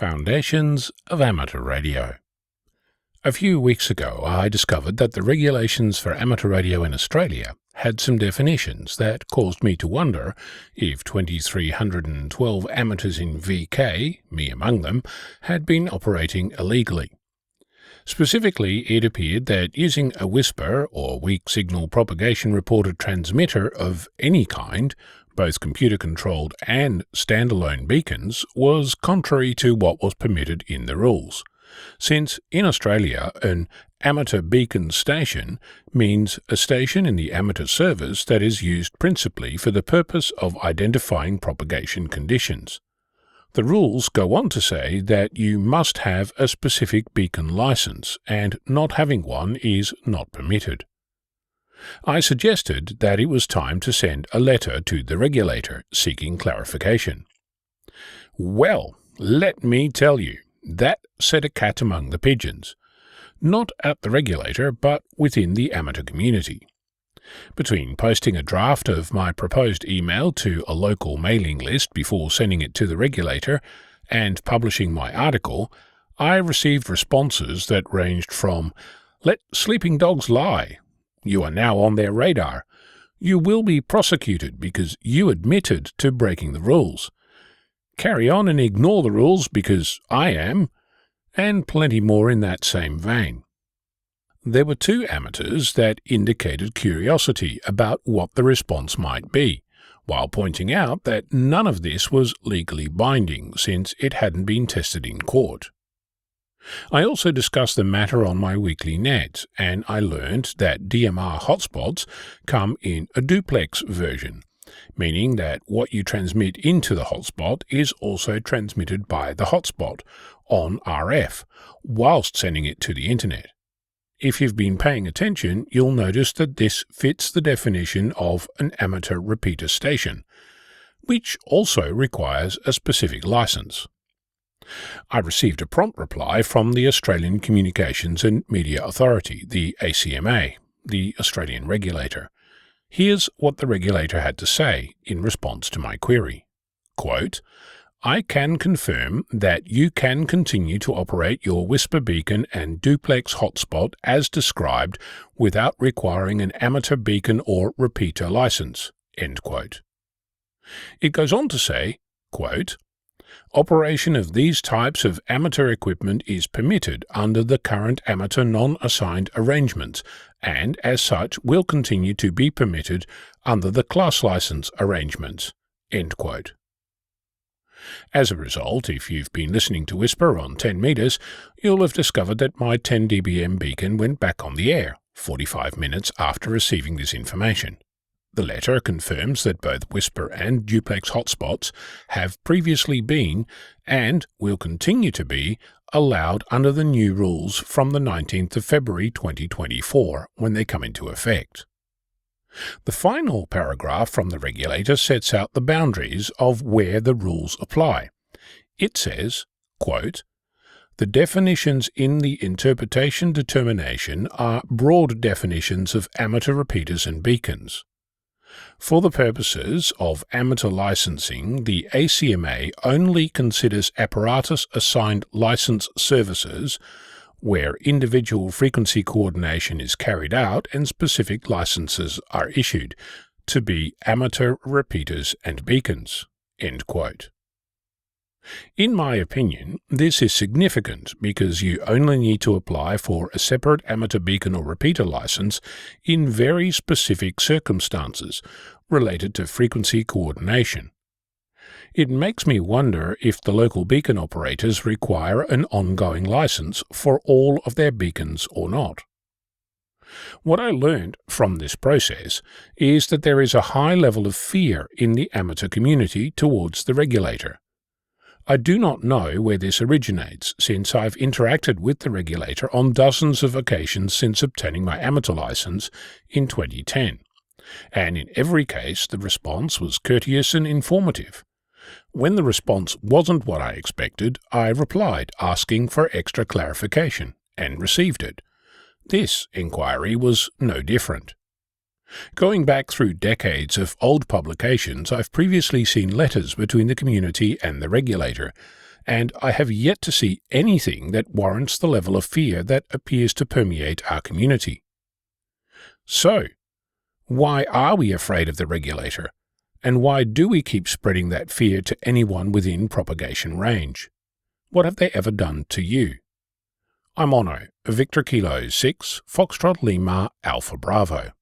Foundations of Amateur Radio. A few weeks ago, I discovered that the regulations for amateur radio in Australia had some definitions that caused me to wonder if 2,312 amateurs in VK, me among them, had been operating illegally. Specifically, it appeared that using a WSPR or Weak Signal Propagation Reporter transmitter of any kind, both computer-controlled and standalone beacons, was contrary to what was permitted in the rules, since in Australia an amateur beacon station means a station in the amateur service that is used principally for the purpose of identifying propagation conditions. The rules go on to say that you must have a specific beacon license, and not having one is not permitted. I suggested that it was time to send a letter to the regulator seeking clarification. Well, let me tell you, that set a cat among the pigeons. Not at the regulator, but within the amateur community. Between posting a draft of my proposed email to a local mailing list before sending it to the regulator and publishing my article, I received responses that ranged from, "Let sleeping dogs lie," "You are now on their radar," "You will be prosecuted because you admitted to breaking the rules," "Carry on and ignore the rules because I am," and plenty more in that same vein. There were two amateurs that indicated curiosity about what the response might be, while pointing out that none of this was legally binding since it hadn't been tested in court. I also discussed the matter on my weekly net, and I learned that DMR hotspots come in a duplex version, meaning that what you transmit into the hotspot is also transmitted by the hotspot on RF, whilst sending it to the internet. If you've been paying attention, you'll notice that this fits the definition of an amateur repeater station, which also requires a specific license. I received a prompt reply from the Australian Communications and Media Authority, the ACMA, the Australian regulator. Here's what the regulator had to say in response to my query. Quote, "I can confirm that you can continue to operate your WSPR beacon and duplex hotspot as described without requiring an amateur beacon or repeater license." End quote. It goes on to say, quote, "Operation of these types of amateur equipment is permitted under the current amateur non-assigned arrangements and, as such, will continue to be permitted under the class license arrangements." End quote. As a result, if you've been listening to WSPR on 10 meters, you'll have discovered that my 10 dBm beacon went back on the air 45 minutes after receiving this information. The letter confirms that both WSPR and duplex hotspots have previously been, and will continue to be, allowed under the new rules from the 19th of February 2024 when they come into effect. The final paragraph from the regulator sets out the boundaries of where the rules apply. It says, quote, "The definitions in the interpretation determination are broad definitions of amateur repeaters and beacons. For the purposes of amateur licensing, the ACMA only considers apparatus assigned license services where individual frequency coordination is carried out and specific licenses are issued, to be amateur repeaters and beacons." End quote. In my opinion, this is significant because you only need to apply for a separate amateur beacon or repeater license in very specific circumstances related to frequency coordination. It makes me wonder if the local beacon operators require an ongoing license for all of their beacons or not. What I learned from this process is that there is a high level of fear in the amateur community towards the regulator. I do not know where this originates, since I've interacted with the regulator on dozens of occasions since obtaining my amateur license in 2010, and in every case the response was courteous and informative. When the response wasn't what I expected, I replied asking for extra clarification, and received it. This inquiry was no different. Going back through decades of old publications, I've previously seen letters between the community and the regulator, and I have yet to see anything that warrants the level of fear that appears to permeate our community. So, why are we afraid of the regulator, and why do we keep spreading that fear to anyone within propagation range? What have they ever done to you? I'm Ono, Victor Kilo 6, Foxtrot Lima Alpha Bravo.